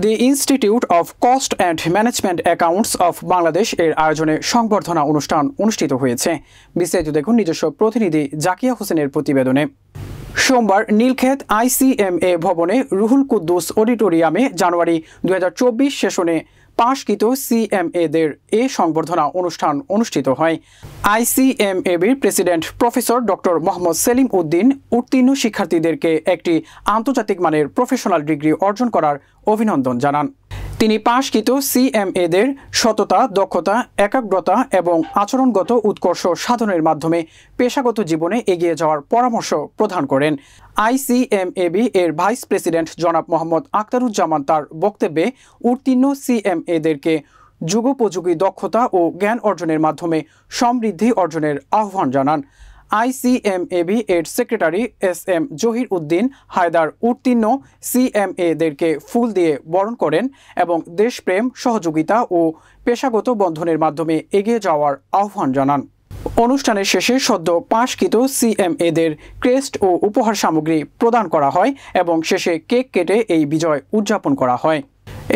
The institute of cost and management accounts of Bangladesh এর আয়োজনে সংবর্ধনা অনুষ্ঠান অনুষ্ঠিত হয়েছে। বিস্তারিত দেখুন নিজস্ব প্রতিনিধি জাকিয়া হোসেনের প্রতিবেদনে। সোমবার নীলক্ষেত ICMA ভবনে রুহুল কুদ্দুস অডিটোরিয়ামে জানুয়ারি 2024 সেশনে পাশকৃত CMAদের এ সংবর্ধনা অনুষ্ঠান অনুষ্ঠিত হয়। ICMABর president professor doctor Mohammad Selim Uddin উত্তীর্ণ শিক্ষার্থীদেরকে একটি আন্তর্জাতিক মানের প্রফেশনাল ডিগ্রি অর্জন করার অভিনন্দন জানান। তিনি পাশকৃত CMAদের সততা, দক্ষতা, একাগ্রতা এবং আচরণগত উৎকর্ষ সাধনের মাধ্যমে পেশাগত জীবনে এগিয়ে যাওয়ার পরামর্শ প্রদান করেন। ICMAB এর ভাইস প্রেসিডেন্ট জনাব মোহাম্মদ আখতারুজ্জামান তার বক্তব্যে উত্তীর্ণ CMAদেরকে যুগোপযোগী দক্ষতা ও জ্ঞান অর্জনের মাধ্যমে সমৃদ্ধি অর্জনের আহ্বান জানান। ICMAB এর সেক্রেটারি SM জহির উদ্দিন হায়দার উত্তীর্ণ CMAদেরকে ফুল দিয়ে বরণ করেন এবং দেশপ্রেম, সহযোগিতা ও পেশাগত বন্ধনের মাধ্যমে এগিয়ে যাওয়ার আহ্বান জানান। অনুষ্ঠানের শেষে সদ্য পাশকৃত CMAদের ক্রেস্ট ও উপহার সামগ্রী প্রদান করা হয় এবং শেষে কেক কেটে এই বিজয় উদযাপন করা হয়।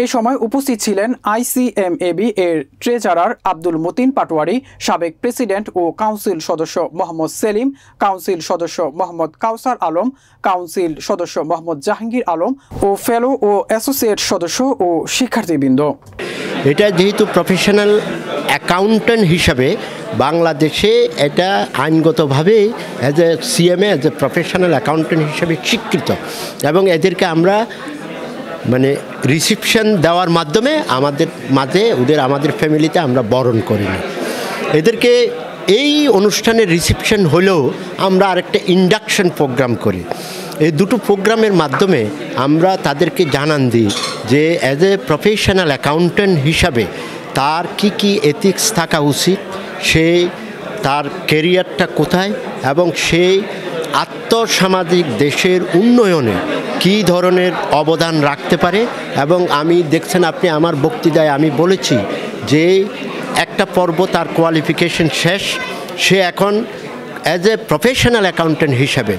এই সময় উপস্থিত ছিলেন ICMAB এর ট্রেজারার আব্দুল মতিন পাটোয়ারি, সাবেক প্রেসিডেন্ট ও কাউন্সিল সদস্য মোহাম্মদ সেলিম, কাউন্সিল সদস্য মোহাম্মদ কাউসার আলম, কাউন্সিল সদস্য মোহাম্মদ জাহাঙ্গীর আলম ও ফেলো ও অ্যাসোসিয়েট সদস্য ও শিক্ষার্থীবৃন্দ। এটা যেহেতু প্রফেশনাল অ্যাকাউন্ট্যান্ট হিসাবে বাংলাদেশে এটা আইনগতভাবে as a CMA as a professional accountant হিসাবে স্বীকৃত এবং এদেরকে আমরা রিসিপশন দেওয়ার মাধ্যমে আমাদের মাঝে আমাদের ফ্যামিলিতে আমরা বরণ করি না। এদেরকে এই অনুষ্ঠানের রিসিপশন হলেও আমরা আরেকটা ইন্ডাকশন প্রোগ্রাম করি। এই দুটো প্রোগ্রামের মাধ্যমে আমরা তাদেরকে জানান দিই যে অ্যাজ এ প্রফেশনাল অ্যাকাউন্ট্যান্ট হিসাবে তার কি এথিক্স থাকা উচিত, সে তার ক্যারিয়ারটা কোথায় এবং সে আত্মসামাজিক দেশের উন্নয়নে কী ধরনের অবদান রাখতে পারে। এবং আমি দেখছেন আপনি আমার বক্তৃতায় আমি বলেছি যে একটা পর্ব তার কোয়ালিফিকেশন শেষ, সে এখন অ্যাজ এ প্রফেশনাল অ্যাকাউন্ট্যান্ট হিসাবে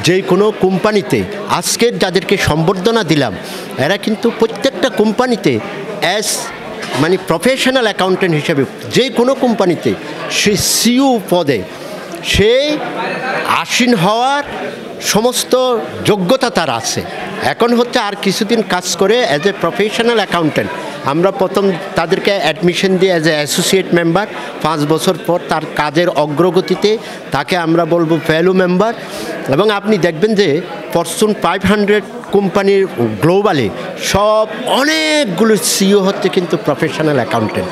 যে কোনো কোম্পানিতে আজকের যাদেরকে সম্বর্ধনা দিলাম এরা কিন্তু প্রত্যেকটা কোম্পানিতে প্রফেশনাল অ্যাকাউন্ট্যান্ট হিসাবে যে কোনো কোম্পানিতে সে CEO পদে সে আসীন হওয়ার সমস্ত যোগ্যতা তার আছে। এখন হচ্ছে আর কিছুদিন কাজ করে অ্যাজ এ প্রফেশনাল অ্যাকাউন্ট্যান্ট আমরা প্রথম তাদেরকে অ্যাডমিশন দিই অ্যাজ এ অ্যাসোসিয়েট মেম্বার, 5 বছর পর তার কাজের অগ্রগতিতে তাকে আমরা বলবো ফেলো মেম্বার। এবং আপনি দেখবেন যে ফরচুন 500 কোম্পানির গ্লোবালি অনেকগুলো CEO হচ্ছে কিন্তু প্রফেশনাল অ্যাকাউন্ট্যান্ট।